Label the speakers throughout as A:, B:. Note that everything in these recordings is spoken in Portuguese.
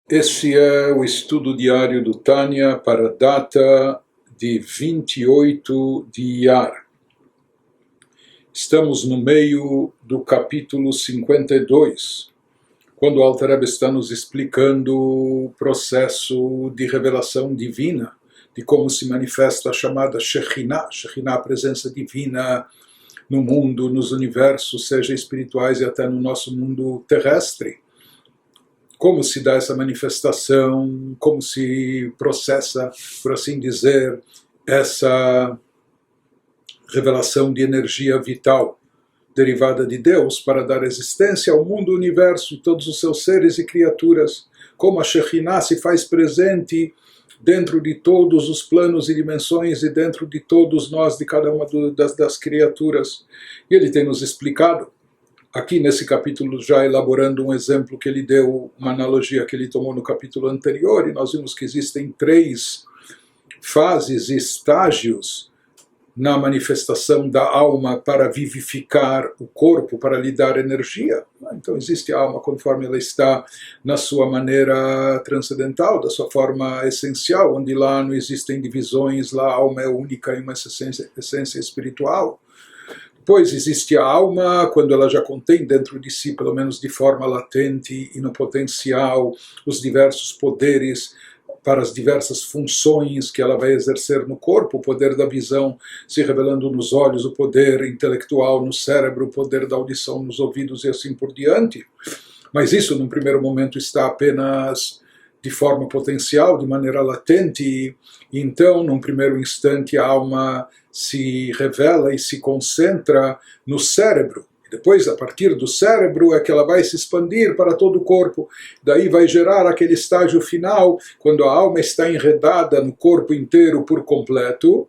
A: Este é o estudo diário do Tânia para a data de 28 de Iyar. Estamos no meio do capítulo 52, quando o Alter Rebbe está nos explicando o processo de revelação divina, de como se manifesta a chamada Shekhinah, a presença divina no mundo, nos universos, seja espirituais e até no nosso mundo terrestre. Como se dá essa manifestação, como se processa, por assim dizer, essa revelação de energia vital derivada de Deus para dar existência ao mundo, universo e todos os seus seres e criaturas. Como a Shekhinah se faz presente dentro de todos os planos e dimensões e dentro de todos nós, de cada uma das criaturas. E ele tem nos explicado aqui nesse capítulo, já elaborando um exemplo que ele deu, uma analogia que ele tomou no capítulo anterior, e nós vimos que existem 3 fases e estágios na manifestação da alma para vivificar o corpo, para lhe dar energia. Então existe a alma conforme ela está na sua maneira transcendental, da sua forma essencial, onde lá não existem divisões, lá a alma é única em uma essência espiritual. Depois existe a alma, quando ela já contém dentro de si, pelo menos de forma latente e no potencial, os diversos poderes para as diversas funções que ela vai exercer no corpo, o poder da visão se revelando nos olhos, o poder intelectual no cérebro, o poder da audição nos ouvidos e assim por diante. Mas isso, num primeiro momento, está apenas de forma potencial, de maneira latente, e então, num primeiro instante, a alma se revela e se concentra no cérebro. E depois, a partir do cérebro, é que ela vai se expandir para todo o corpo. Daí vai gerar aquele estágio final, quando a alma está enredada no corpo inteiro por completo,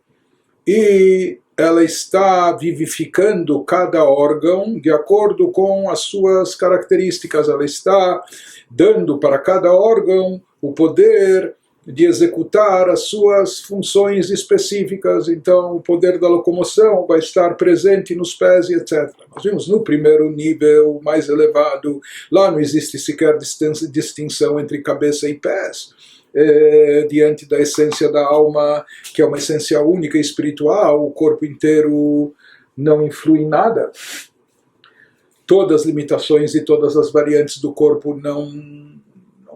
A: e ela está vivificando cada órgão de acordo com as suas características. Ela está dando para cada órgão o poder de executar as suas funções específicas. Então, o poder da locomoção vai estar presente nos pés e etc. Nós vimos no primeiro nível mais elevado, lá não existe sequer distinção entre cabeça e pés. Diante da essência da alma, que é uma essência única e espiritual, o corpo inteiro não influi em nada. Todas as limitações e todas as variantes do corpo não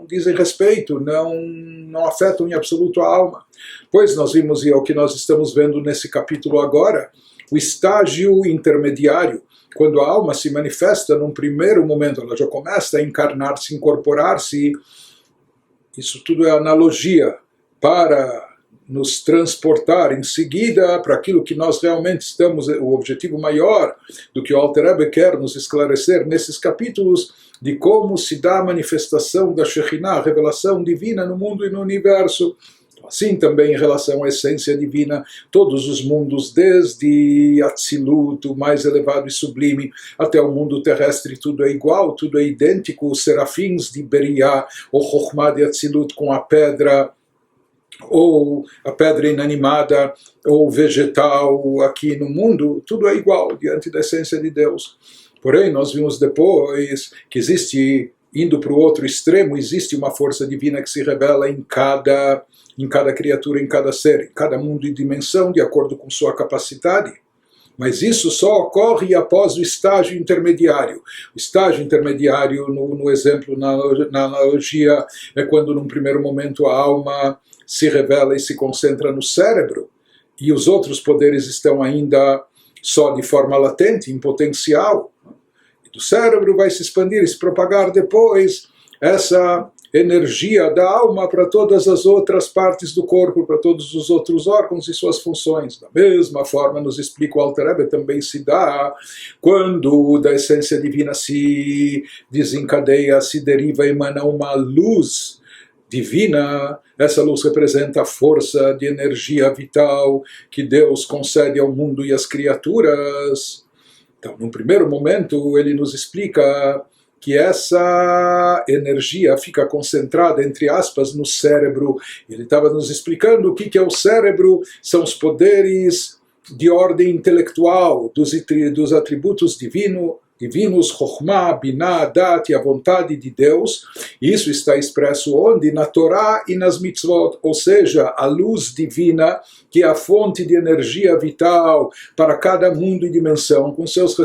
A: dizem respeito, não afetam em absoluto a alma. Pois nós vimos, e é o que nós estamos vendo nesse capítulo agora, o estágio intermediário, quando a alma se manifesta num primeiro momento, ela já começa a encarnar-se, incorporar-se. Isso tudo é analogia para nos transportar em seguida para aquilo que nós realmente estamos, o objetivo maior do que o Alter Rebbe quer nos esclarecer nesses capítulos, de como se dá a manifestação da Shekhinah, a revelação divina no mundo e no universo. Assim também em relação à essência divina, todos os mundos, desde Atzilut, o mais elevado e sublime, até o mundo terrestre, tudo é igual, tudo é idêntico. Os serafins de Beriah, ou Chokhmah de Atzilut com a pedra, ou a pedra inanimada, ou vegetal aqui no mundo, tudo é igual diante da essência de Deus. Porém, nós vimos depois que existe, indo para o outro extremo, existe uma força divina que se revela em cada criatura, em cada ser, em cada mundo e dimensão, de acordo com sua capacidade. Mas isso só ocorre após o estágio intermediário. O estágio intermediário, no exemplo, na analogia, é quando num primeiro momento a alma se revela e se concentra no cérebro, e os outros poderes estão ainda só de forma latente, em potencial. E do cérebro vai se expandir e se propagar depois essa energia da alma para todas as outras partes do corpo, para todos os outros órgãos e suas funções. Da mesma forma, nos explica o Alter Rebbe, também se dá quando da essência divina se desencadeia, se deriva, emana uma luz divina. Essa luz representa a força de energia vital que Deus concede ao mundo e às criaturas. Então, num primeiro momento, ele nos explica que essa energia fica concentrada, entre aspas, no cérebro. Ele estava nos explicando o que é o cérebro, são os poderes de ordem intelectual, dos atributos divinos, Chokhmah, Binah, Dat e a vontade de Deus. Isso está expresso onde? Na Torá e nas mitzvot, ou seja, a luz divina, que é a fonte de energia vital para cada mundo e dimensão, com seus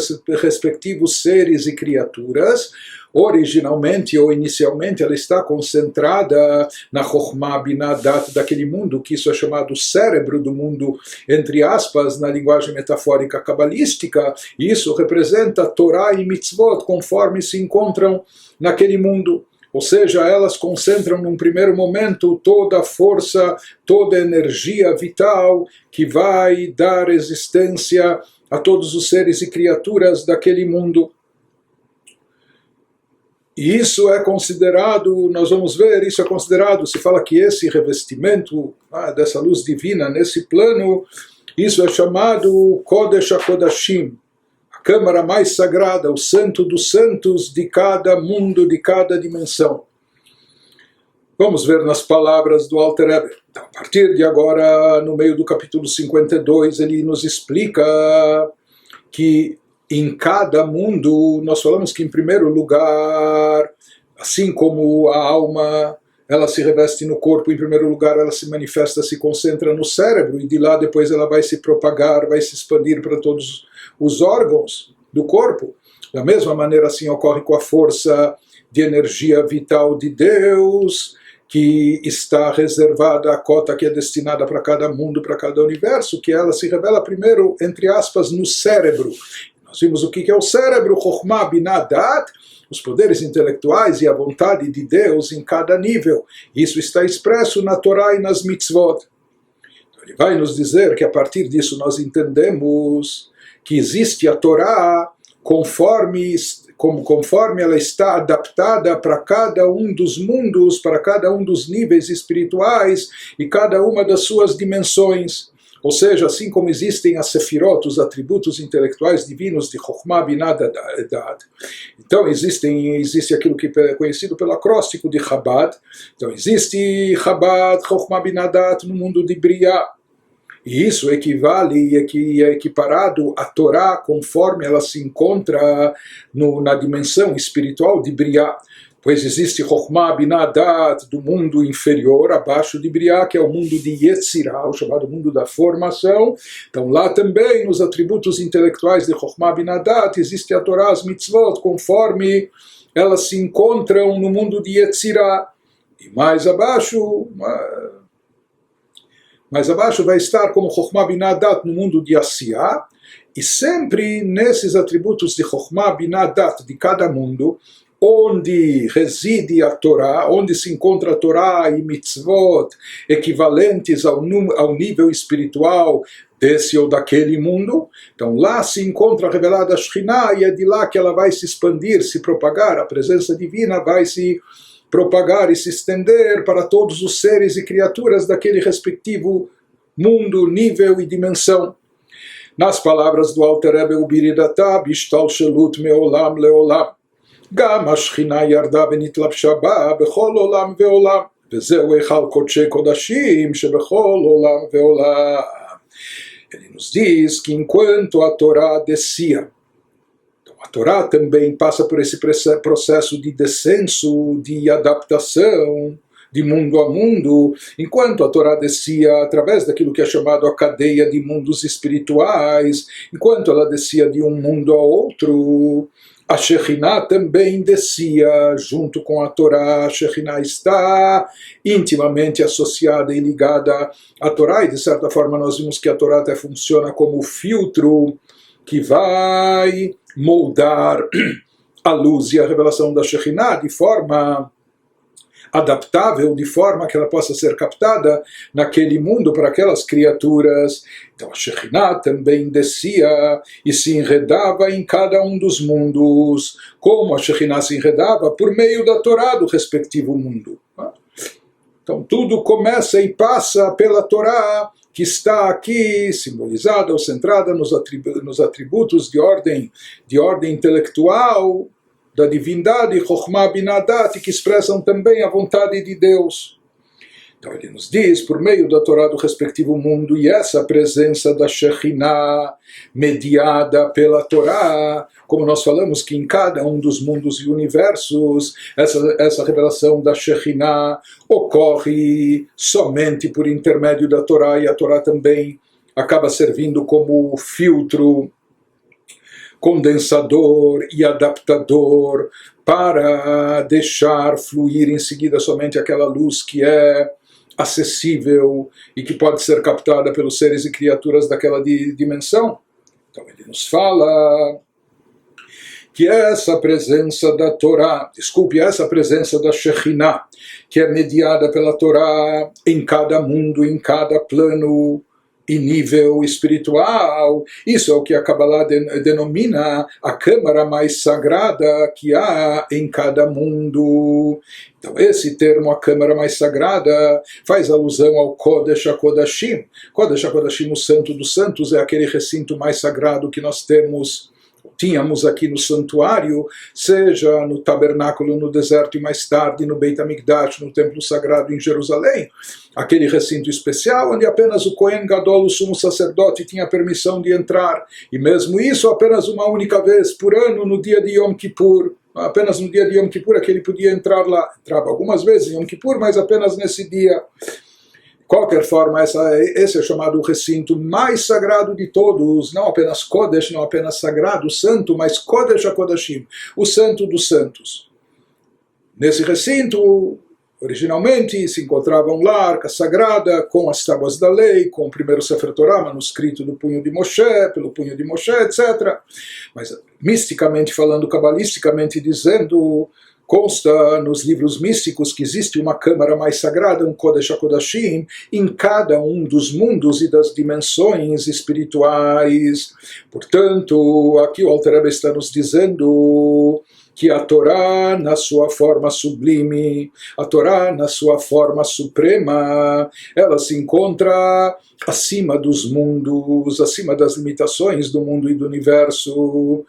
A: respectivos seres e criaturas. Originalmente ou inicialmente ela está concentrada na Chokhmah Binah Dat daquele mundo, que isso é chamado cérebro do mundo, entre aspas, na linguagem metafórica cabalística, e isso representa Torá e Mitzvot, conforme se encontram naquele mundo. Ou seja, elas concentram num primeiro momento toda a força, toda a energia vital que vai dar existência a todos os seres e criaturas daquele mundo. E isso é considerado, nós vamos ver, isso é considerado, se fala que esse revestimento dessa luz divina nesse plano, isso é chamado Kodesh HaKodashim, a câmara mais sagrada, o santo dos santos de cada mundo, de cada dimensão. Vamos ver nas palavras do Alter Rebbe. Então, a partir de agora, no meio do capítulo 52, ele nos explica que em cada mundo, nós falamos que em primeiro lugar, assim como a alma, ela se reveste no corpo, em primeiro lugar ela se manifesta, se concentra no cérebro, e de lá depois ela vai se propagar, vai se expandir para todos os órgãos do corpo. Da mesma maneira assim ocorre com a força de energia vital de Deus, que está reservada a cota que é destinada para cada mundo, para cada universo, que ela se revela primeiro, entre aspas, no cérebro. Nós vimos o que é o cérebro, Chokhmah, Binah, Dat, os poderes intelectuais e a vontade de Deus em cada nível. Isso está expresso na Torá e nas mitzvot. Então ele vai nos dizer que a partir disso nós entendemos que existe a Torá conforme ela está adaptada para cada um dos mundos, para cada um dos níveis espirituais e cada uma das suas dimensões. Ou seja, assim como existem as sefirot, os atributos intelectuais divinos de Chokhmah, Binah, Dat, então existe aquilo que é conhecido pelo acróstico de Chabad. Então existe Chabad, Chokhmah, Binah, Dat no mundo de Briah. E isso equivale e é equiparado à Torá conforme ela se encontra na dimensão espiritual de Briah. Pois existe Chokhmah, Binah, Dat do mundo inferior, abaixo de Briah, que é o mundo de Yetzirah, o chamado mundo da formação. Então lá também, nos atributos intelectuais de Chokhmah, Binah, Dat, existe a Torá, as mitzvot, conforme elas se encontram no mundo de Yetzirah. E mais abaixo vai estar como Chokhmah, Binah, Dat no mundo de Asiyah. E sempre nesses atributos de Chokhmah, Binah, Dat de cada mundo, onde reside a Torá, onde se encontra a Torá e mitzvot equivalentes ao nível espiritual desse ou daquele mundo, então lá se encontra revelada a Shekhinah e é de lá que ela vai se expandir, se propagar, a presença divina vai se propagar e se estender para todos os seres e criaturas daquele respectivo mundo, nível e dimensão. Nas palavras do Alter Rebbe, o Biridatá, Bishtalshelut meolam leolam, גם השכינה ירדה ונתלבשה בה בכל עולם ועולם, וזהו היכל קודשי קודשים שבכל עולם ועולם. Ele nos diz que enquanto a Torá descia, então a Torá também passa por esse processo de descenso, de adaptação, de mundo a mundo, enquanto a Torá descia através daquilo que é chamado a cadeia de mundos espirituais, enquanto ela descia de um mundo a outro, a Shekhinah também descia junto com a Torá. A Shekhinah está intimamente associada e ligada à Torá, e de certa forma nós vimos que a Torá até funciona como filtro que vai moldar a luz e a revelação da Shekhinah de forma adaptável, de forma que ela possa ser captada naquele mundo para aquelas criaturas. Então a Shekhinah também descia e se enredava em cada um dos mundos, como a Shekhinah se enredava por meio da Torá do respectivo mundo. Então tudo começa e passa pela Torá, que está aqui simbolizada ou centrada nos atributos de ordem intelectual, da divindade, Chokhmah, Binah, Dat, que expressam também a vontade de Deus. Então ele nos diz, por meio da Torá do respectivo mundo, e essa presença da Shekhinah, mediada pela Torá, como nós falamos que em cada um dos mundos e universos, essa revelação da Shekhinah ocorre somente por intermédio da Torá, e a Torá também acaba servindo como filtro, condensador e adaptador para deixar fluir em seguida somente aquela luz que é acessível e que pode ser captada pelos seres e criaturas daquela dimensão. Então ele nos fala que essa presença da Torá, essa presença da Shekhinah, que é mediada pela Torá em cada mundo, em cada plano e nível espiritual, isso é o que a Kabbalah denomina a câmara mais sagrada que há em cada mundo. Então esse termo, a câmara mais sagrada, faz alusão ao Kodesh HaKodashim. Kodesh HaKodashim, o Santo dos Santos, é aquele recinto mais sagrado que nós tínhamos aqui no santuário, seja no tabernáculo no deserto e mais tarde no Beit HaMikdash, no templo sagrado em Jerusalém, aquele recinto especial onde apenas o Kohen Gadol, o sumo sacerdote, tinha permissão de entrar, e mesmo isso apenas uma única vez por ano, no dia de Yom Kippur. Apenas no dia de Yom Kippur é que ele podia entrar lá. Entrava algumas vezes em Yom Kippur, mas apenas nesse dia. De qualquer forma, esse é chamado o recinto mais sagrado de todos, não apenas Kodesh, não apenas sagrado, santo, mas Kodesh HaKodashim, o santo dos santos. Nesse recinto, originalmente, se encontrava lá a arca sagrada, com as tábuas da lei, com o primeiro Sefer Torah, manuscrito do punho de Moshe, pelo punho de Moshe, etc. Mas, misticamente falando, cabalisticamente dizendo, consta nos livros místicos que existe uma câmara mais sagrada, um Kodesh HaKodashim, em cada um dos mundos e das dimensões espirituais. Portanto, aqui o Alter Rebbe está nos dizendo que a Torá, na sua forma sublime, a Torá, na sua forma suprema, ela se encontra acima dos mundos, acima das limitações do mundo e do universo.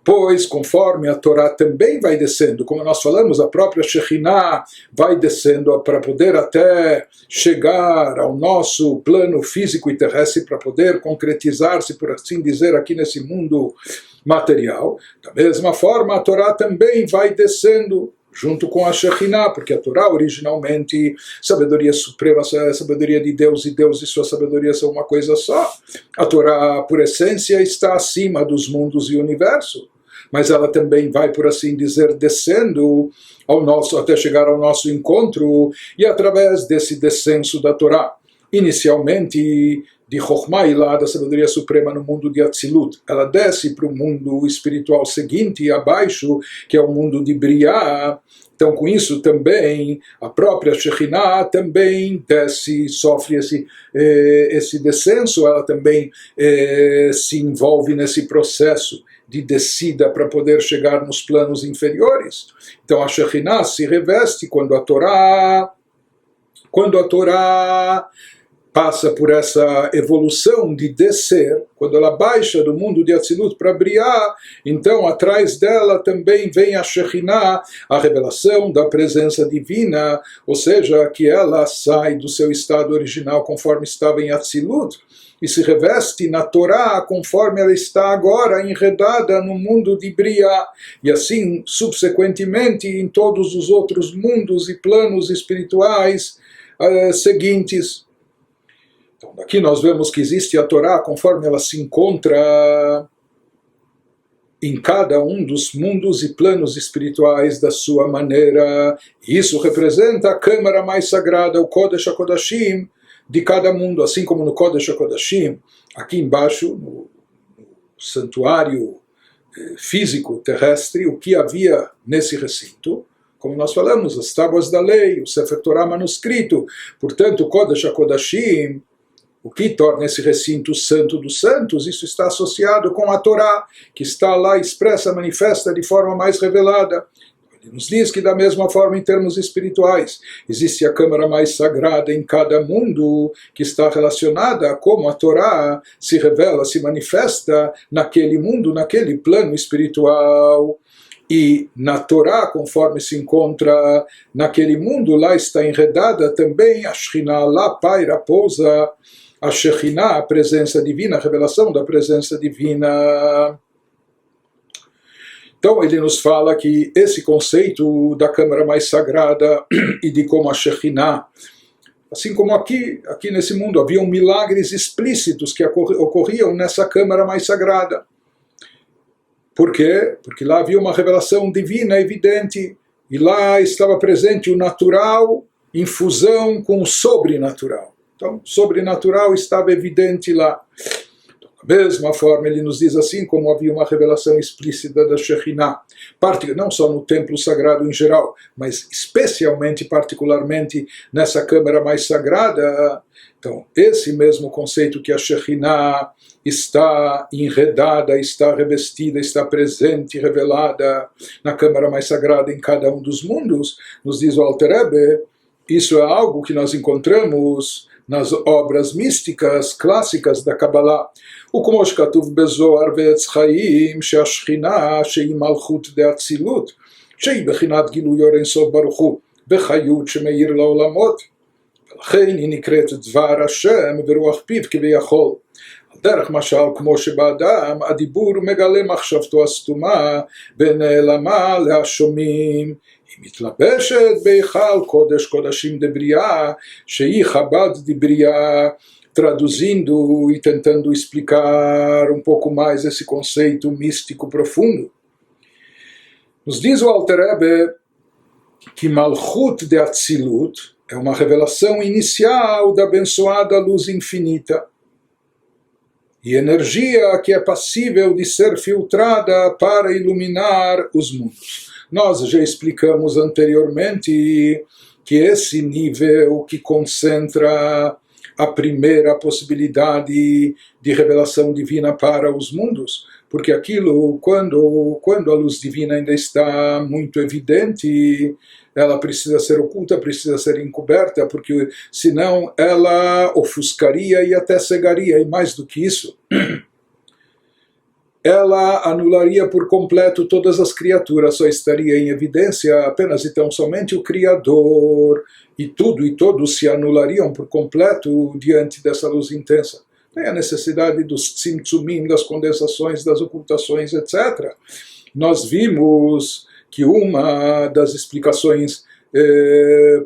A: Pois, conforme a Torá também vai descendo, como nós falamos, a própria Shekhinah vai descendo para poder até chegar ao nosso plano físico e terrestre, para poder concretizar-se, por assim dizer, aqui nesse mundo material. Da mesma forma, a Torá também vai descendo junto com a Shekhinah, porque a Torá originalmente, sabedoria suprema, sabedoria de Deus, e Deus e sua sabedoria são uma coisa só. A Torá, por essência, está acima dos mundos e universo, mas ela também vai, por assim dizer, descendo até chegar ao nosso encontro, e através desse descenso da Torá, inicialmente de Chokhmah Ilá, da sabedoria suprema no mundo de Atzilut, ela desce para o mundo espiritual seguinte, abaixo, que é o mundo de Briah. Então, com isso também, a própria Shekhinah também desce, sofre esse descenso, ela também se envolve nesse processo de descida para poder chegar nos planos inferiores. Então, a Shekhinah se reveste quando a Torá passa por essa evolução de descer, quando ela baixa do mundo de Atzilut para Briah, então atrás dela também vem a Shekhinah, a revelação da presença divina, ou seja, que ela sai do seu estado original conforme estava em Atzilut, e se reveste na Torá conforme ela está agora enredada no mundo de Briah, e assim subsequentemente em todos os outros mundos e planos espirituais seguintes. Então, daqui nós vemos que existe a Torá conforme ela se encontra em cada um dos mundos e planos espirituais da sua maneira. Isso representa a câmara mais sagrada, o Kodesh HaKodashim, de cada mundo, assim como no Kodesh HaKodashim, aqui embaixo, no santuário físico terrestre, o que havia nesse recinto, como nós falamos, as tábuas da lei, o Sefer Torah manuscrito. Portanto, o Kodesh HaKodashim, o que torna esse recinto santo dos santos, isso está associado com a Torá, que está lá expressa, manifesta de forma mais revelada. Ele nos diz que da mesma forma em termos espirituais, existe a câmara mais sagrada em cada mundo, que está relacionada a como a Torá se revela, se manifesta naquele mundo, naquele plano espiritual. E na Torá, conforme se encontra naquele mundo, lá está enredada também a Shekhinah, lá paira, pousa a Shekhinah, a presença divina, a revelação da presença divina. Então ele nos fala que esse conceito da câmara mais sagrada e de como a Shekhinah, assim como aqui nesse mundo, haviam milagres explícitos que ocorriam nessa câmara mais sagrada. Por quê? Porque lá havia uma revelação divina evidente, e lá estava presente o natural em fusão com o sobrenatural. Então, o sobrenatural estava evidente lá. Da mesma forma, ele nos diz assim, como havia uma revelação explícita da Shekhinah, não só no templo sagrado em geral, mas especialmente, particularmente, nessa câmara mais sagrada. Então, esse mesmo conceito que a Shekhinah está enredada, está revestida, está presente, revelada na câmara mais sagrada em cada um dos mundos, nos diz o Alter Rebbe, isso é algo que nós encontramos nas obras místicas clássicas da Kabbalah. וכמו שכתוב בזוהר ועץ חיים שהשכינה שהיא מלכות דאצילות שהיא בחינת גילוי אור אינסוף ברוך הוא וחיות שמאיר לעולמות ולכן היא נקראת דבר השם ברוח פיו כביכול. על דרך משל כמו שבאדם הדיבור מגלה מחשבתו הסתומה ונעלמה להשומעים, היא מתלבשת בהיכל קודש קודשים דבריאה שהיא חב"ד דבריאה. Traduzindo e tentando explicar um pouco mais esse conceito místico profundo, nos diz o Alter Rebbe que Malchut de Atzilut é uma revelação inicial da abençoada luz infinita e energia que é passível de ser filtrada para iluminar os mundos. Nós já explicamos anteriormente que esse nível que concentra a primeira possibilidade de revelação divina para os mundos, porque aquilo, quando a luz divina ainda está muito evidente, ela precisa ser oculta, precisa ser encoberta, porque senão ela ofuscaria e até cegaria, e mais do que isso, ela anularia por completo todas as criaturas, só estaria em evidência apenas e tão somente o Criador, e tudo e todos se anulariam por completo diante dessa luz intensa. Tem a necessidade dos tzimtzumim, das condensações, das ocultações, etc. Nós vimos que uma das explicações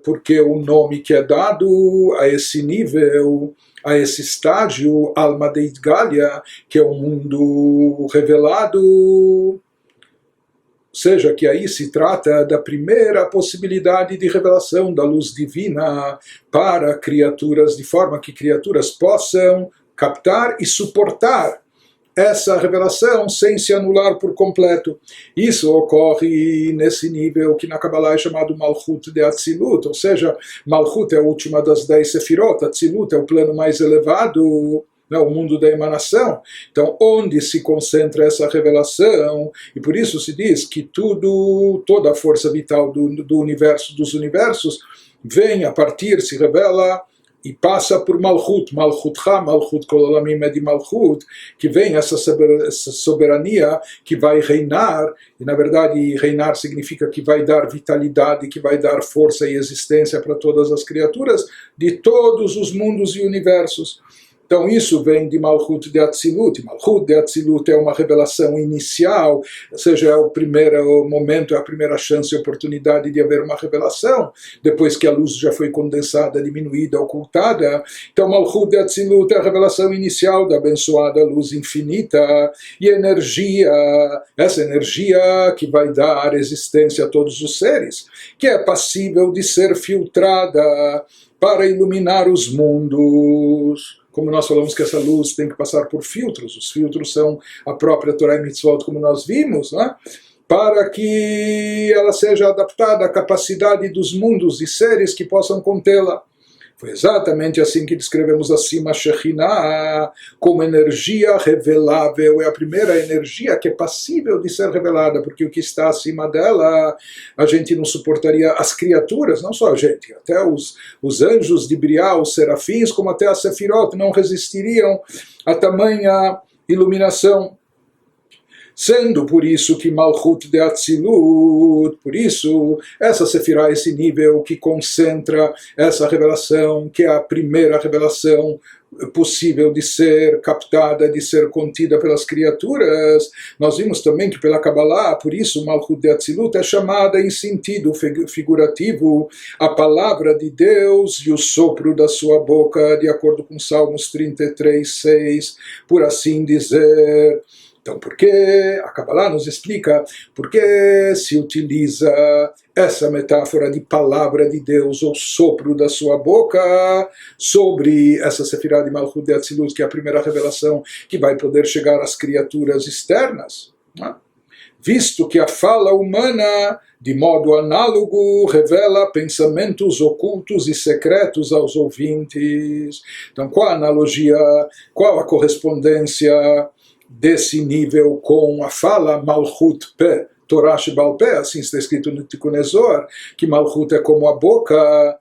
A: porque o nome que é dado a esse nível, a esse estágio, Alma de Idgalia, que é o mundo revelado, ou seja, que aí se trata da primeira possibilidade de revelação da luz divina para criaturas, de forma que criaturas possam captar e suportar essa revelação sem se anular por completo. Isso ocorre nesse nível que na Kabbalah é chamado Malchut de Atzilut, ou seja, Malchut é a última das 10 Sefirot, Atzilut é o plano mais elevado, o mundo da emanação. Então, onde se concentra essa revelação, e por isso se diz que toda a força vital do universo, dos universos, vem a partir, se revela e passa por Malchut, Malchutcha, Malchut Kol Olamim é de Malchut, que vem essa soberania que vai reinar, e na verdade reinar significa que vai dar vitalidade, que vai dar força e existência para todas as criaturas de todos os mundos e universos. Então isso vem de Malchut de Atzilut. Malchut de Atzilut é uma revelação inicial, ou seja, é o primeiro momento, é a primeira chance e oportunidade de haver uma revelação, depois que a luz já foi condensada, diminuída, ocultada. Então Malchut de Atzilut é a revelação inicial da abençoada luz infinita e energia, essa energia que vai dar existência a todos os seres, que é passível de ser filtrada para iluminar os mundos. Como nós falamos que essa luz tem que passar por filtros, os filtros são a própria Torá e Mitzvot, como nós vimos, né? Para que ela seja adaptada à capacidade dos mundos e seres que possam contê-la. Foi exatamente assim que descrevemos acima a Shekhinah, como energia revelável, é a primeira energia que é passível de ser revelada, porque o que está acima dela, a gente não suportaria, as criaturas, não só a gente, até os anjos de Briá, os serafins, como até a Sefirot, não resistiriam a tamanha iluminação. Sendo por isso que Malchut de Atzilut, por isso, essa Sefirah, esse nível que concentra essa revelação, que é a primeira revelação possível de ser captada, de ser contida pelas criaturas. Nós vimos também que pela Kabbalah, por isso Malchut de Atzilut é chamada em sentido figurativo a palavra de Deus e o sopro da sua boca, de acordo com Salmos 33:6, por assim dizer. Então, por que a Kabbalah nos explica por que se utiliza essa metáfora de palavra de Deus ou sopro da sua boca sobre essa Sefirah de Malchut de Atzilut, que é a primeira revelação que vai poder chegar às criaturas externas, né? Visto que a fala humana, de modo análogo, revela pensamentos ocultos e secretos aos ouvintes. Então, qual a analogia, qual a correspondência desse nível com a fala Malchut Peh, Torah Shebal Peh, assim está escrito no Tikkun Zohar, que Malchut é como a boca,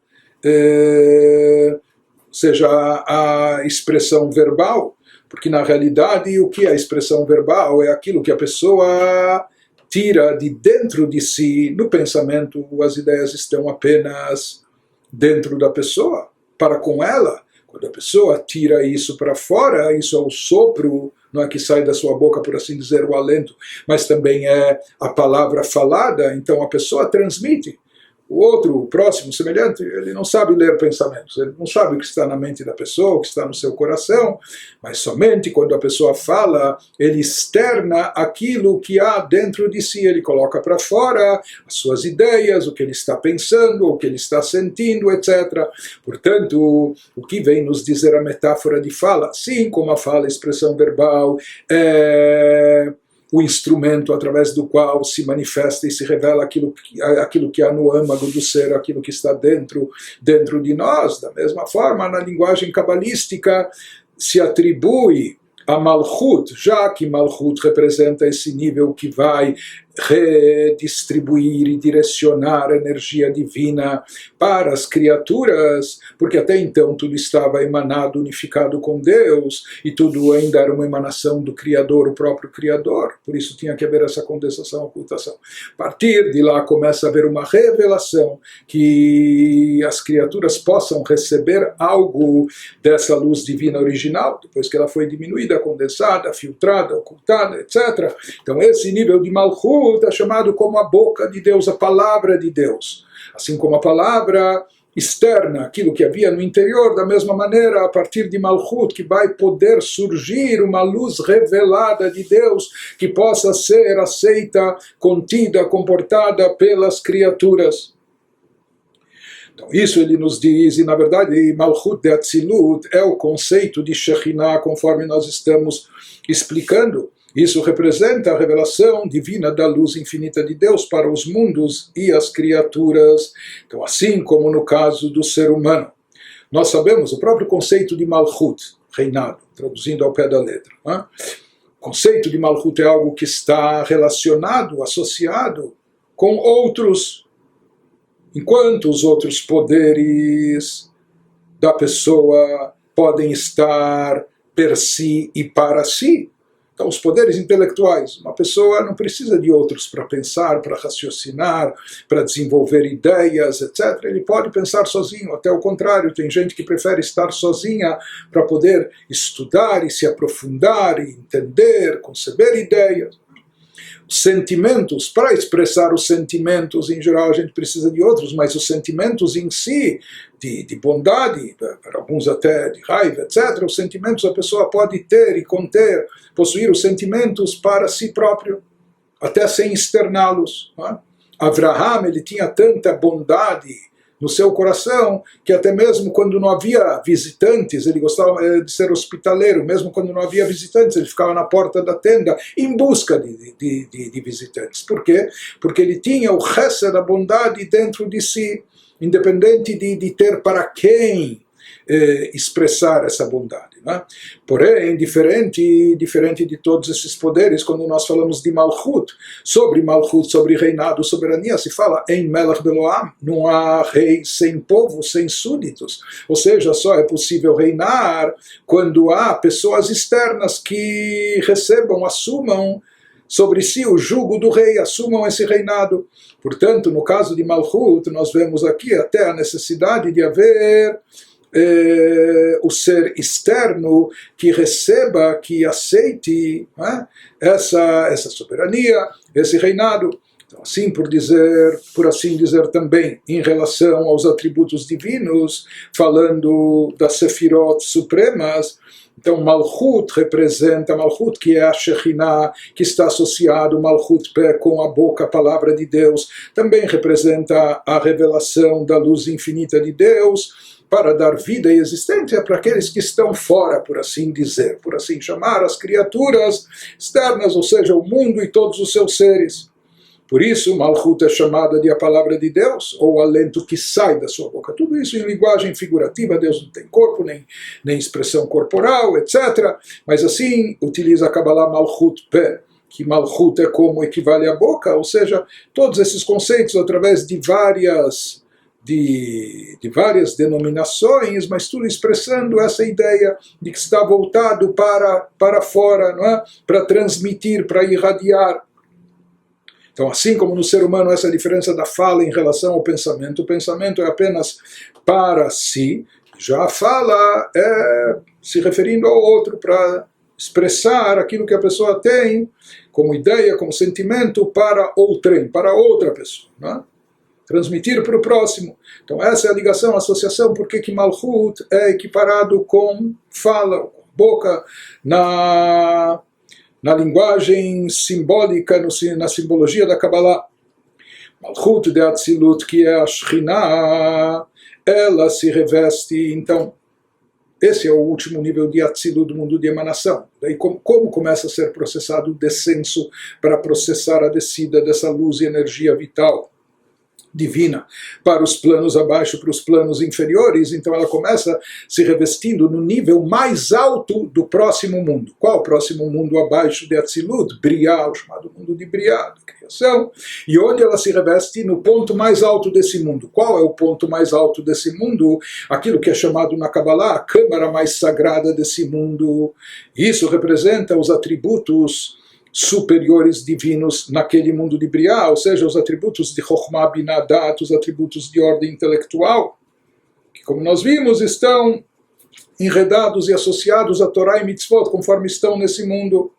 A: seja a expressão verbal, porque na realidade o que é a expressão verbal é aquilo que a pessoa tira de dentro de si. No pensamento as ideias estão apenas dentro da pessoa, para com ela. Quando a pessoa tira isso para fora, isso é o sopro, não é que sai da sua boca, por assim dizer, o alento, mas também é a palavra falada, então a pessoa transmite. O outro, o próximo, o semelhante, ele não sabe ler pensamentos, ele não sabe o que está na mente da pessoa, o que está no seu coração, mas somente quando a pessoa fala, ele externa aquilo que há dentro de si, ele coloca para fora as suas ideias, o que ele está pensando, o que ele está sentindo, etc. Portanto, o que vem nos dizer a metáfora de fala, assim como a fala, a expressão verbal, o instrumento através do qual se manifesta e se revela aquilo que há no âmago do ser, aquilo que está dentro de nós. Da mesma forma, na linguagem cabalística, se atribui a Malchut, já que Malchut representa esse nível que vai redistribuir e direcionar a energia divina para as criaturas, porque até então tudo estava emanado, unificado com Deus, e tudo ainda era uma emanação do Criador, o próprio Criador, por isso tinha que haver essa condensação, ocultação. A partir de lá começa a haver uma revelação, que as criaturas possam receber algo dessa luz divina original, depois que ela foi diminuída, condensada, filtrada, ocultada, etc. Então esse nível de Malchut é chamado como a boca de Deus, a palavra de Deus. Assim como a palavra externa, aquilo que havia no interior, da mesma maneira, a partir de Malchut, que vai poder surgir uma luz revelada de Deus, que possa ser aceita, contida, comportada pelas criaturas. Então isso ele nos diz, e na verdade Malchut de Atzilut é o conceito de Shekhinah, conforme nós estamos explicando. Isso representa a revelação divina da luz infinita de Deus para os mundos e as criaturas. Então, assim como no caso do ser humano, nós sabemos o próprio conceito de Malchut, reinado, traduzindo ao pé da letra. Né? O conceito de Malchut é algo que está relacionado, associado com outros, enquanto os outros poderes da pessoa podem estar per si e para si. Então, os poderes intelectuais, uma pessoa não precisa de outros para pensar, para raciocinar, para desenvolver ideias, etc. Ele pode pensar sozinho, até o contrário, tem gente que prefere estar sozinha para poder estudar e se aprofundar, e entender, conceber ideias. Os sentimentos, para expressar os sentimentos, em geral a gente precisa de outros, mas os sentimentos em si, de bondade, para alguns até de raiva, etc., os sentimentos a pessoa pode ter e conter, possuir os sentimentos para si próprio, até sem externá-los. Avraham, ele tinha tanta bondade no seu coração, que até mesmo quando não havia visitantes, ele gostava de ser hospitaleiro, mesmo quando não havia visitantes, ele ficava na porta da tenda em busca de visitantes. Por quê? Porque ele tinha o chesed, a bondade dentro de si, independente de ter para quem expressar essa bondade. Né? Porém, diferente de todos esses poderes, quando nós falamos de Malchut, sobre reinado, soberania, se fala em Melech Beloam, não há rei sem povo, sem súditos. Ou seja, só é possível reinar quando há pessoas externas que recebam, assumam sobre si o jugo do rei, assumam esse reinado. Portanto, no caso de Malchut, nós vemos aqui até a necessidade de haver o ser externo que receba, que aceite essa soberania, esse reinado. Então, assim por assim dizer também, em relação aos atributos divinos, falando das Sefirot supremas, então Malchut representa, Malchut que é a Shekhinah, que está associado, Malchut Pé, com a boca, a palavra de Deus, também representa a revelação da luz infinita de Deus, para dar vida e existência para aqueles que estão fora, por assim dizer, por assim chamar, as criaturas externas, ou seja, o mundo e todos os seus seres. Por isso, Malchut é chamada de a palavra de Deus, ou o alento que sai da sua boca. Tudo isso em linguagem figurativa, Deus não tem corpo, nem expressão corporal, etc. Mas assim, utiliza a Kabbalah Malchut Pé, que Malchut é como equivale à boca, ou seja, todos esses conceitos através de várias denominações, mas tudo expressando essa ideia de que está voltado para fora, não é? Para transmitir, para irradiar. Então, assim como no ser humano essa diferença da fala em relação ao pensamento, o pensamento é apenas para si, já a fala é se referindo ao outro, para expressar aquilo que a pessoa tem como ideia, como sentimento para outrem, para outra pessoa, não é? Transmitir para o próximo. Então essa é a ligação, a associação, porque que Malchut é equiparado com fala, com boca, na linguagem simbólica, na simbologia da Kabbalah. Malchut de Atzilut, que é a Shekhinah, ela se reveste, então, esse é o último nível de Atzilut do mundo de emanação. Daí como começa a ser processado o descenso para processar a descida dessa luz e energia vital divina para os planos abaixo, para os planos inferiores. Então ela começa se revestindo no nível mais alto do próximo mundo. Qual o próximo mundo abaixo de Atzilut? Briá, o chamado mundo de Briá, da criação. E onde ela se reveste? No ponto mais alto desse mundo. Qual é o ponto mais alto desse mundo? Aquilo que é chamado na Kabbalah a câmara mais sagrada desse mundo. Isso representa os atributos superiores divinos naquele mundo de Briá, ou seja, os atributos de Chokhmah Binah Dat, os atributos de ordem intelectual, que, como nós vimos, estão enredados e associados a Torá e Mitzvot, conforme estão nesse mundo.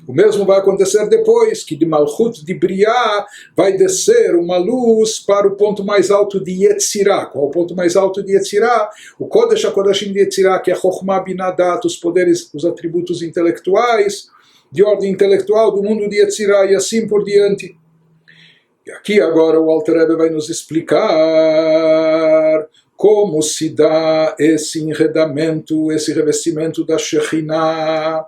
A: O mesmo vai acontecer depois, que de Malchut de Briá vai descer uma luz para o ponto mais alto de Yetzirah. Qual o ponto mais alto de Yetzirah? O Kodesh HaKodashim de Yetzirah, que é Chokhmah Binah Dat, os poderes, os atributos intelectuais, de ordem intelectual do mundo de Yetzirah e assim por diante. E aqui agora o Alter Rebbe vai nos explicar como se dá esse enredamento, esse revestimento da Shekhinah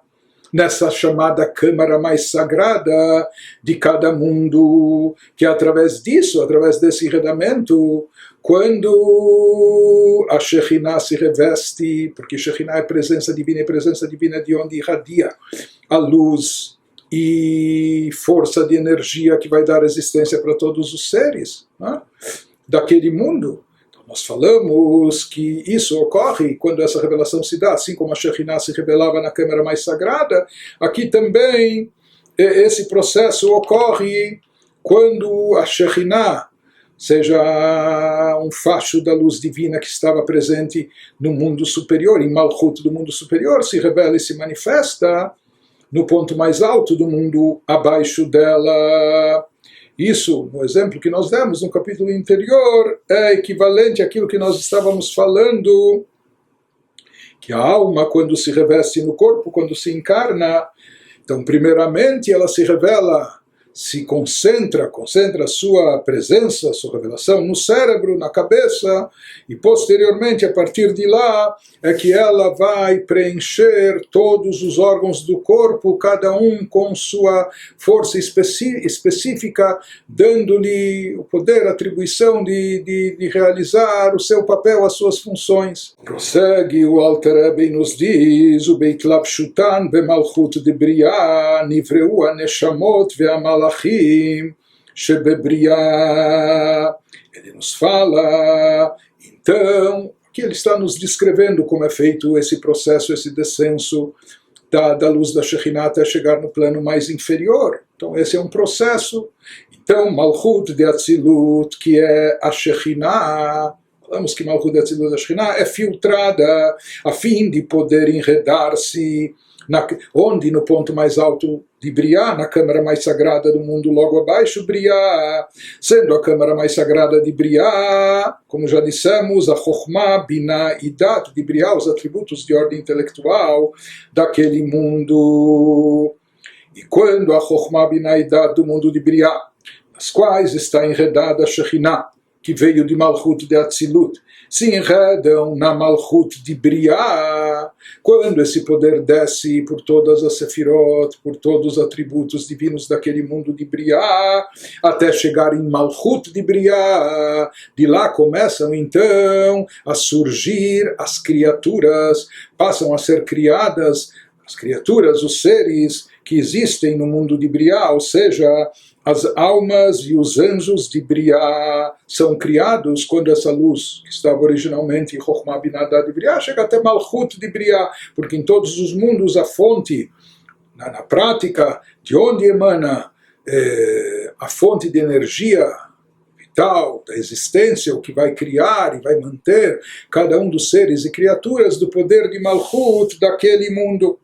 A: nessa chamada câmara mais sagrada de cada mundo, que através disso, através desse enredamento, quando a Shekhinah se reveste, porque Shekhinah é presença divina, e presença divina de onde irradia a luz e força de energia que vai dar existência para todos os seres, né, daquele mundo. Então nós falamos que isso ocorre quando essa revelação se dá, assim como a Shekhinah se revelava na câmara mais sagrada, aqui também esse processo ocorre quando a Shekhinah, seja um facho da luz divina que estava presente no mundo superior, em Malchut do mundo superior, se revela e se manifesta no ponto mais alto do mundo abaixo dela. Isso, no exemplo que nós demos no capítulo anterior, é equivalente àquilo que nós estávamos falando, que a alma, quando se reveste no corpo, quando se encarna, então primeiramente ela se revela, se concentra sua presença, sua revelação no cérebro, na cabeça, e posteriormente, a partir de lá, é que ela vai preencher todos os órgãos do corpo, cada um com sua força específica, dando-lhe o poder, a atribuição de realizar o seu papel, as suas funções. Prossegue o Alter Rebbe e nos diz: o Beit Lapshutan bemalchut de Briá nivreu aneshamot ve'amal Shebebriá. Ele nos fala, então, que ele está nos descrevendo como é feito esse processo, esse descenso da luz da Shekhinah até chegar no plano mais inferior. Então esse é um processo. Então Malchut de Atzilut, que é a Shekhinah, falamos que Malchut de Atzilut da Shekhinah é filtrada a fim de poder enredar-se onde no ponto mais alto de Briá, na câmara mais sagrada do mundo, logo abaixo Briá, sendo a câmara mais sagrada de Briá, como já dissemos, a Chokhmah, Binah e Dat de Briá, os atributos de ordem intelectual daquele mundo. E quando a Chokhmah, Binah e Dat do mundo de Briá, nas quais está enredada a Shekhinah, que veio de Malchut de Atzilut, se enredam na Malchut de Briá, quando esse poder desce por todas as Sefirot, por todos os atributos divinos daquele mundo de Briá, até chegar em Malchut de Briá, de lá começam então a surgir as criaturas, passam a ser criadas as criaturas, os seres que existem no mundo de Briá, ou seja, as almas e os anjos de Briá são criados quando essa luz, que estava originalmente em Chokhmah Binah Dat de Briá, chega até Malchut de Briá, porque em todos os mundos a fonte, na prática, de onde emana a fonte de energia vital, da existência, o que vai criar e vai manter cada um dos seres e criaturas do poder de Malchut daquele mundo.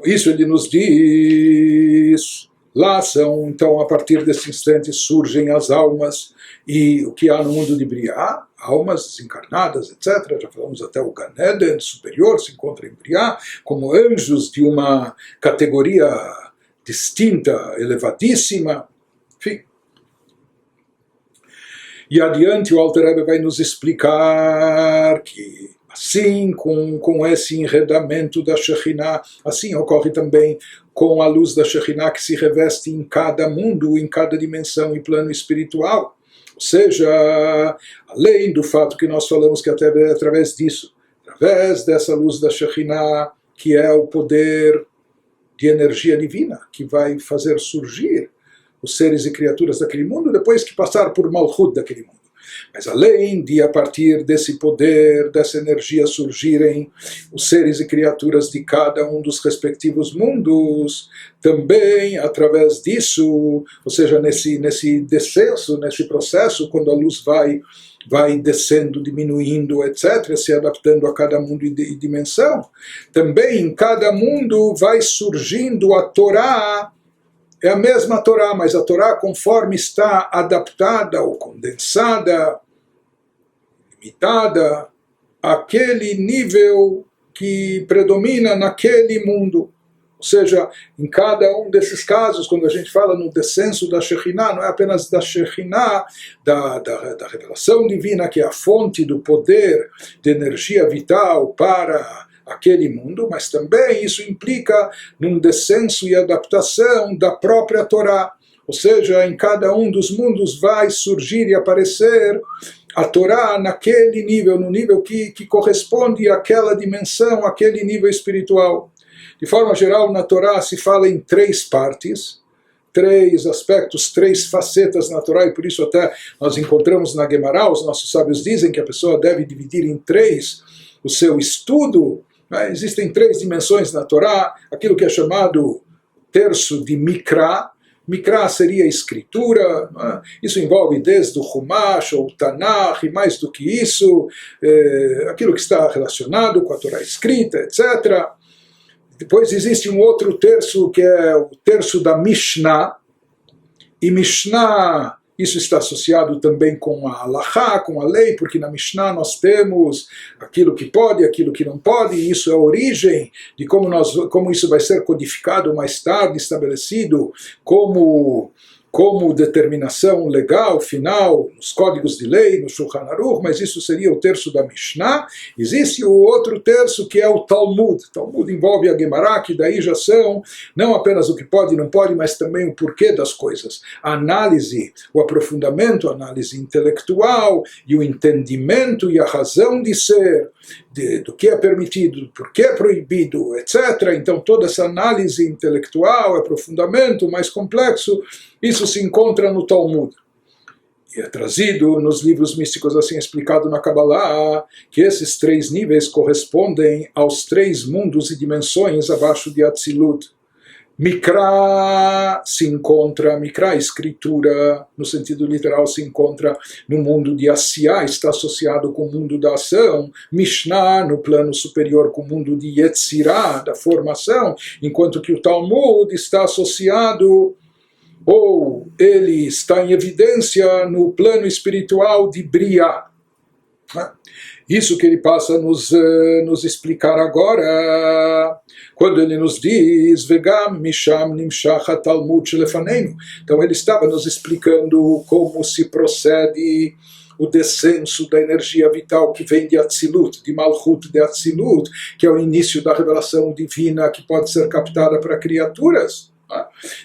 A: Isso ele nos diz, lá são, então, a partir desse instante surgem as almas, e o que há no mundo de Briá, almas desencarnadas, etc. Já falamos até o Gan Eden superior se encontra em Briá, como anjos de uma categoria distinta, elevadíssima, enfim. E adiante o Alter Rebbe vai nos explicar que assim, com esse enredamento da Shekhinah, assim ocorre também com a luz da Shekhinah que se reveste em cada mundo, em cada dimensão e plano espiritual. Ou seja, além do fato que nós falamos que até através disso, através dessa luz da Shekhinah, que é o poder de energia divina, que vai fazer surgir os seres e criaturas daquele mundo, depois que passar por Malchut daquele mundo. Mas além de, a partir desse poder, dessa energia, surgirem os seres e criaturas de cada um dos respectivos mundos, também através disso, ou seja, nesse descenso, nesse processo, quando a luz vai descendo, diminuindo, etc., se adaptando a cada mundo e dimensão, também em cada mundo vai surgindo a Torá. É a mesma Torá, mas a Torá, conforme está adaptada ou condensada, limitada, àquele nível que predomina naquele mundo. Ou seja, em cada um desses casos, quando a gente fala no descenso da Shekhinah, não é apenas da Shekhinah, da revelação divina, que é a fonte do poder de energia vital para aquele mundo, mas também isso implica num descenso e adaptação da própria Torá. Ou seja, em cada um dos mundos vai surgir e aparecer a Torá naquele nível, no nível que corresponde àquela dimensão, àquele nível espiritual. De forma geral, na Torá se fala em 3 partes, 3 aspectos, 3 facetas na Torá, e por isso até nós encontramos na Guemará, os nossos sábios dizem que a pessoa deve dividir em 3 o seu estudo. Existem 3 dimensões na Torá, aquilo que é chamado terço de Mikra. Mikra seria a escritura, isso envolve desde o Chumash ou o Tanakh, e mais do que isso, aquilo que está relacionado com a Torá escrita, etc. Depois existe um outro terço, que é o terço da Mishnah, e Mishnah, isso está associado também com a Halachá, com a lei, porque na Mishnah nós temos aquilo que pode, aquilo que não pode, e isso é a origem de como isso vai ser codificado mais tarde, estabelecido como determinação legal, final, nos códigos de lei, no Shulchan Aruch, mas isso seria o terço da Mishnah. Existe o outro terço, que é o Talmud. Talmud envolve a Gemara, que daí já são não apenas o que pode e não pode, mas também o porquê das coisas. A análise, o aprofundamento, a análise intelectual e o entendimento e a razão de ser, do que é permitido, do porquê é proibido, etc. Então toda essa análise intelectual, aprofundamento mais complexo, isso se encontra no Talmud. E é trazido nos livros místicos, assim explicado na Kabbalah, que esses 3 níveis correspondem aos 3 mundos e dimensões abaixo de Atzilut. Mikra se encontra, Mikra, escritura, no sentido literal, se encontra no mundo de Asiyah, está associado com o mundo da ação. Mishnah, no plano superior, com o mundo de Yetzirah, da formação, enquanto que o Talmud está associado, ou ele está em evidência no plano espiritual de Briah. Isso que ele passa a nos explicar agora, quando ele nos diz Vegam misham nimshach Talmud shelefaneinu. Então ele estava nos explicando como se procede o descenso da energia vital que vem de Atzilut, de Malchut de Atzilut, que é o início da revelação divina que pode ser captada para criaturas.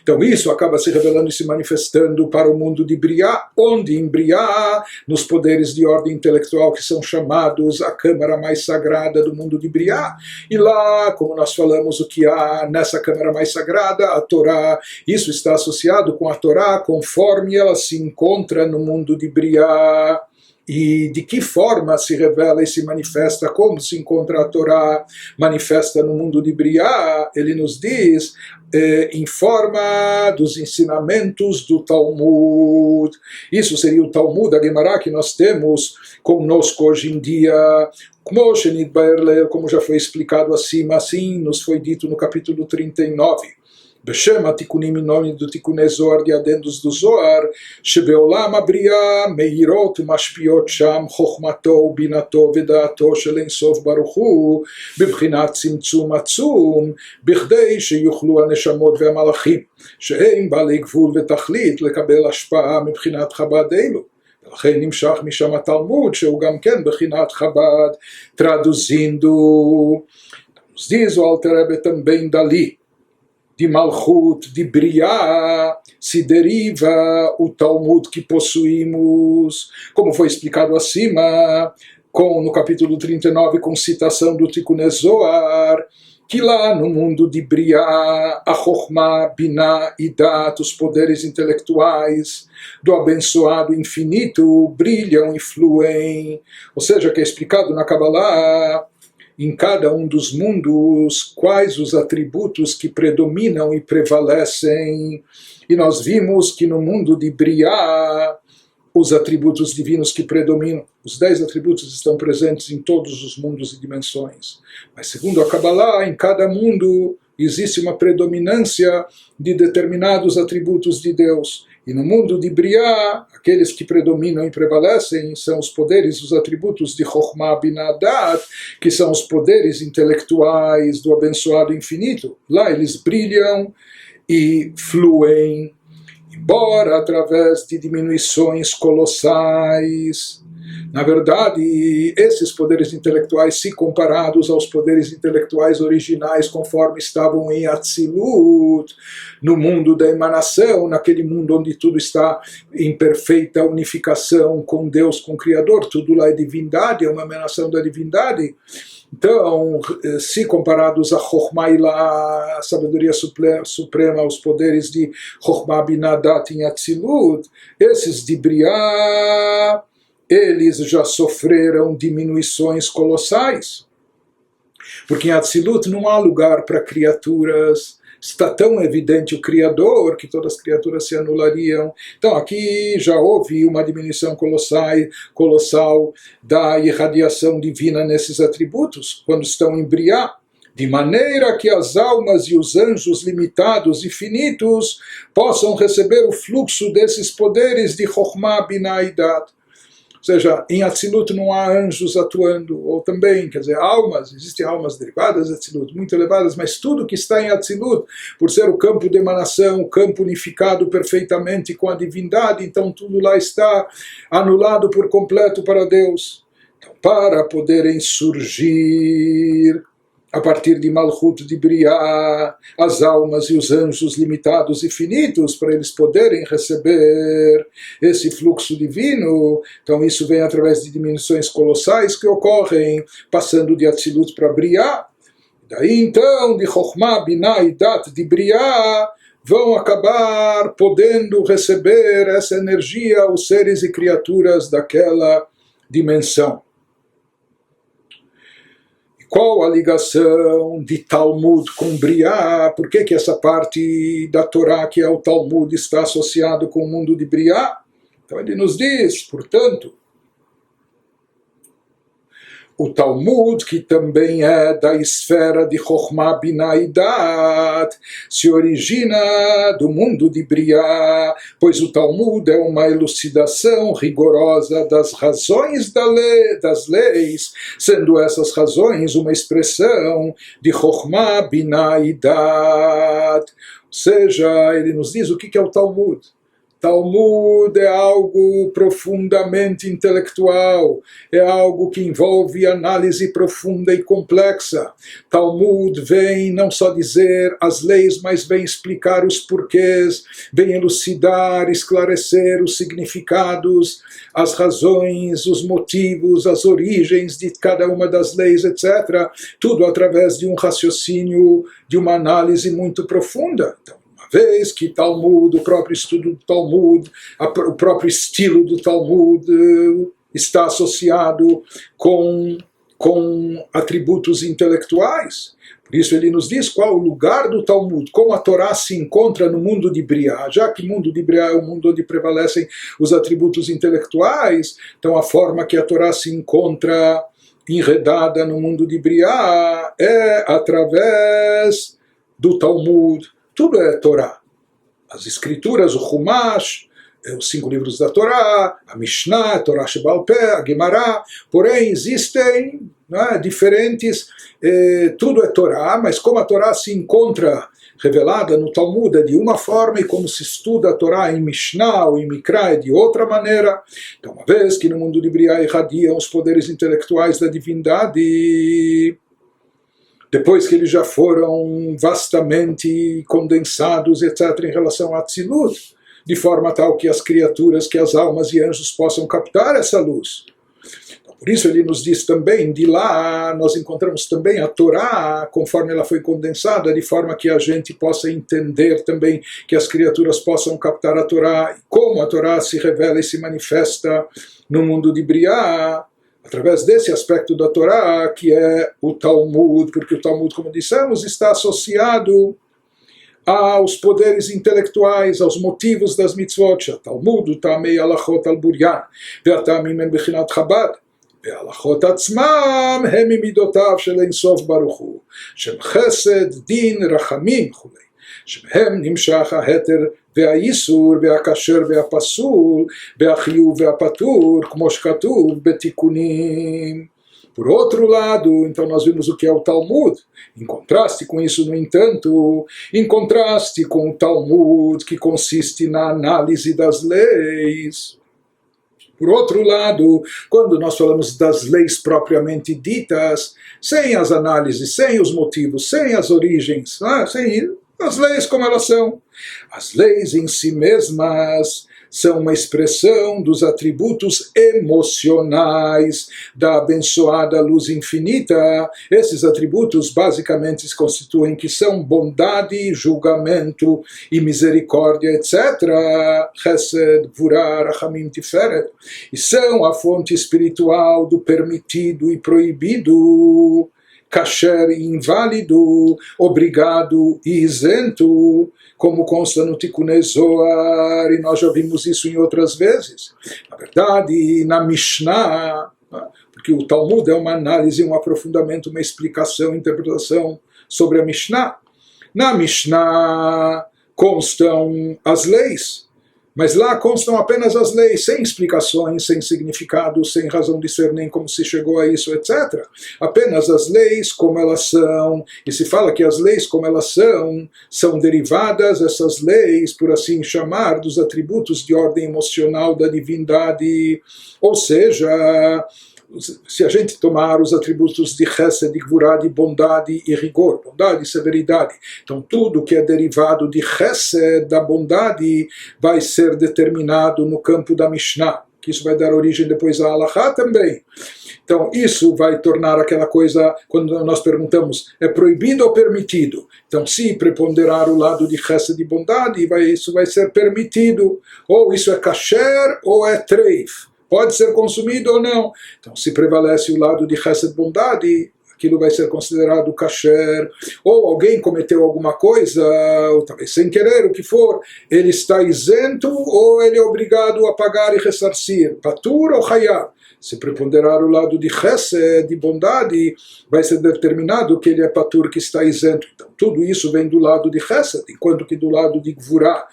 A: Então isso acaba se revelando e se manifestando para o mundo de Briah, onde em Briah, nos poderes de ordem intelectual que são chamados a câmara mais sagrada do mundo de Briah, e lá, como nós falamos, o que há nessa câmara mais sagrada, a Torá, isso está associado com a Torá conforme ela se encontra no mundo de Briah. E de que forma se revela e se manifesta, como se encontra a Torá manifesta no mundo de Briah, ele nos diz, em forma dos ensinamentos do Talmud. Isso seria o Talmud, a Gemara que nós temos conosco hoje em dia, como já foi explicado acima, assim nos foi dito no capítulo 39. בשם התיקונים מינוריים ותיקוני זוהר ידנדוס דו זוהר שבעולם הבריאה מאירות ומשפיעות שם חוכמתו ובינתו ודעתו של אינסוף ברוך הוא בבחינת צמצום עצום בכדי שיוכלו הנשמות והמלאכים שהם בעלי גבול ותכלית לקבל השפעה מבחינת חב"ד אלו. ולכן נמשך משם התלמוד שהוא גם כן בחינת חב"ד. traduzindo, nos diz o Alter Rebbe também dali, de Malchut, de Briah, se deriva o Talmud que possuímos, como foi explicado acima, no capítulo 39, com citação do Tikkunei Zohar, que lá no mundo de Briah, a Chokhmah, Binah e Dat, os poderes intelectuais do abençoado infinito, brilham e fluem. Ou seja, que é explicado na Kabbalah, em cada um dos mundos, quais os atributos que predominam e prevalecem. E nós vimos que no mundo de Briah, os atributos divinos que predominam, os 10 atributos estão presentes em todos os mundos e dimensões. Mas segundo a Kabbalah, em cada mundo existe uma predominância de determinados atributos de Deus. E no mundo de Briah, aqueles que predominam e prevalecem são os poderes, os atributos de Chokhmah, Binah, Dat, que são os poderes intelectuais do abençoado infinito. Lá eles brilham e fluem, embora através de diminuições colossais. Na verdade, esses poderes intelectuais, se comparados aos poderes intelectuais originais, conforme estavam em Atzilut, no mundo da emanação, naquele mundo onde tudo está em perfeita unificação com Deus, com o Criador, tudo lá é divindade, é uma emanação da divindade. Então, se comparados a Chokhmah e lá, a sabedoria suprema, os poderes de Chokhmah, Binah, Dat em Atzilut, esses de Briah, eles já sofreram diminuições colossais. Porque em Atzilut não há lugar para criaturas. Está tão evidente o Criador que todas as criaturas se anulariam. Então aqui já houve uma diminuição colossal da irradiação divina nesses atributos, quando estão em Briah, de maneira que as almas e os anjos limitados e finitos possam receber o fluxo desses poderes de Chokhmah, Binah e Dat. Ou seja, em Atzilut não há anjos atuando, ou também, quer dizer, almas, existem almas derivadas de Atzilut, muito elevadas, mas tudo que está em Atzilut, por ser o campo de emanação, o campo unificado perfeitamente com a divindade, então tudo lá está anulado por completo para Deus. Então, para poderem surgir a partir de Malchut de Briah, as almas e os anjos limitados e finitos, para eles poderem receber esse fluxo divino. Então isso vem através de diminuições colossais que ocorrem, passando de Atzilut para Briah. Daí então, de Chokhmah, Binah e Dat de Briah, vão acabar podendo receber essa energia, os seres e criaturas daquela dimensão. Qual a ligação de Talmud com Briá? Por que essa parte da Torá, que é o Talmud, está associado com o mundo de Briá? Então ele nos diz, portanto, o Talmud, que também é da esfera de Chokhmah, Binah e Dat, se origina do mundo de Briá, pois o Talmud é uma elucidação rigorosa das razões das leis, sendo essas razões uma expressão de Chokhmah, Binah e Dat. Ou seja, ele nos diz o que é o Talmud. Talmud é algo profundamente intelectual, é algo que envolve análise profunda e complexa. Talmud vem não só dizer as leis, mas vem explicar os porquês, vem elucidar, esclarecer os significados, as razões, os motivos, as origens de cada uma das leis, etc. Tudo através de um raciocínio, de uma análise muito profunda. Então, vez que Talmud, o próprio estudo do Talmud, o próprio estilo do Talmud está associado com atributos intelectuais. Por isso ele nos diz qual o lugar do Talmud, como a Torá se encontra no mundo de Briá, já que o mundo de Briá é o mundo onde prevalecem os atributos intelectuais, então a forma que a Torá se encontra enredada no mundo de Briá é através do Talmud. Tudo é Torá. As escrituras, o Chumash, os 5 livros da Torá, a Mishnah, a Torá Shebal Peh, a Gemara, porém existem diferentes, tudo é Torá, mas como a Torá se encontra revelada no Talmud é de uma forma e como se estuda a Torá em Mishnah ou em Mikra é de outra maneira. Então, uma vez que no mundo de Briá irradiam os poderes intelectuais da divindade, depois que eles já foram vastamente condensados, etc., em relação a Atzilut, de forma tal que as criaturas, que as almas e anjos possam captar essa luz. Então, por isso ele nos diz também, de lá nós encontramos também a Torá, conforme ela foi condensada, de forma que a gente possa entender também, que as criaturas possam captar a Torá, como a Torá se revela e se manifesta no mundo de Briá, através desse aspecto da Torá, que é o Talmud, porque o Talmud, como dissemos, está associado aos poderes intelectuais, aos motivos das mitzvot. Talmud, Tamei Alachot al-Buryan, Ve'atamim em Bechinat Chabad, Ve'alachot atzmam, hem midotav shel Ein Sof Baruch Hu, Shem Chesed, Din, Rachamim, chulei. שמהם נמשך ההתר והאיסור והכשר והפסול והחיוב והפטור, כמו שכתוב בתיקונים. Por outro lado, então nós vimos o que é o Talmud. Em contraste com isso, no entanto, em contraste com o Talmud, que consiste na análise das leis. Por outro lado, quando nós falamos das leis propriamente ditas, sem as análises, sem os motivos, sem as origens, sem as leis como elas são. As leis em si mesmas são uma expressão dos atributos emocionais da abençoada luz infinita. Esses atributos basicamente se constituem que são bondade, julgamento e misericórdia, etc. Chesed, Gvurah, Rachamim, Tiferet. E são a fonte espiritual do permitido e proibido, kasher e inválido, obrigado e isento, como consta no Tikkunei Zohar, e nós já vimos isso em outras vezes. Na verdade, na Mishnah, porque o Talmud é uma análise, um aprofundamento, uma explicação, interpretação sobre a Mishnah. Na Mishnah constam as leis, mas lá constam apenas as leis, sem explicações, sem significado, sem razão de ser, nem como se chegou a isso, etc. Apenas as leis como elas são, e se fala que as leis como elas são derivadas, essas leis, por assim chamar, dos atributos de ordem emocional da divindade, ou seja, se a gente tomar os atributos de Chesed, de Gvurah, de bondade e rigor, bondade e severidade, então tudo que é derivado de Chesed, da bondade, vai ser determinado no campo da Mishnah, que isso vai dar origem depois à Halachá também. Então isso vai tornar aquela coisa, quando nós perguntamos, é proibido ou permitido? Então se preponderar o lado de chesed de bondade, isso vai ser permitido, ou isso é kasher ou é treif, pode ser consumido ou não. Então se prevalece o lado de chesed de bondade, aquilo vai ser considerado kasher, ou alguém cometeu alguma coisa, ou talvez sem querer, o que for, ele está isento ou ele é obrigado a pagar e ressarcir, patur ou hayab. Se preponderar o lado de chesed, de bondade, vai ser determinado que ele é patur, que está isento. Então tudo isso vem do lado de chesed, enquanto que do lado de gvurá,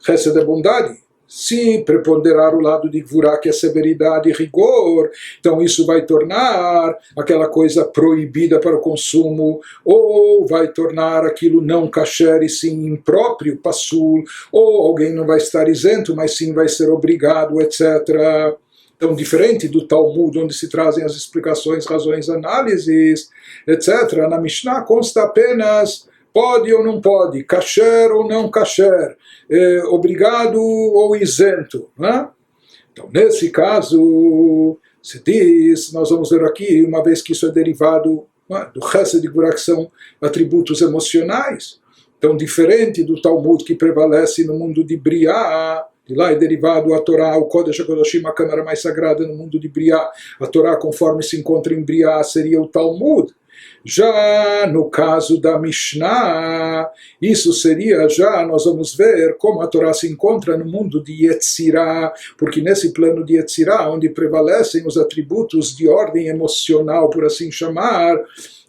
A: chesed é bondade. Se preponderar o lado de gvurá, que é severidade e rigor, então isso vai tornar aquela coisa proibida para o consumo, ou vai tornar aquilo não kasher e sim impróprio, passul, ou alguém não vai estar isento, mas sim vai ser obrigado, etc. Então, diferente do Talmud, onde se trazem as explicações, razões, análises, etc., na Mishnah consta apenas pode ou não pode, kasher ou não kasher, obrigado ou isento. Né? Então, nesse caso, se diz, nós vamos ver aqui, uma vez que isso é derivado, né, do chesed de gvurá, que são atributos emocionais. Então, diferente do Talmud que prevalece no mundo de Briá, de lá é derivado a Torá, o Kodesh HaKodashim, a câmara mais sagrada no mundo de Briá. A Torá, conforme se encontra em Briá, seria o Talmud. Já no caso da Mishnah, isso seria já, nós vamos ver como a Torá se encontra no mundo de Yetzirah, porque nesse plano de Yetzirah, onde prevalecem os atributos de ordem emocional, por assim chamar,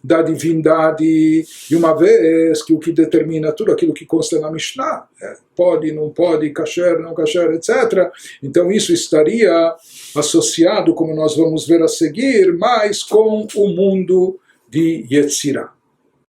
A: da divindade, e uma vez que o que determina tudo aquilo que consta na Mishnah, pode, não pode, kasher, não kasher, etc. Então isso estaria associado, como nós vamos ver a seguir, mais com o mundo de Yetzirah.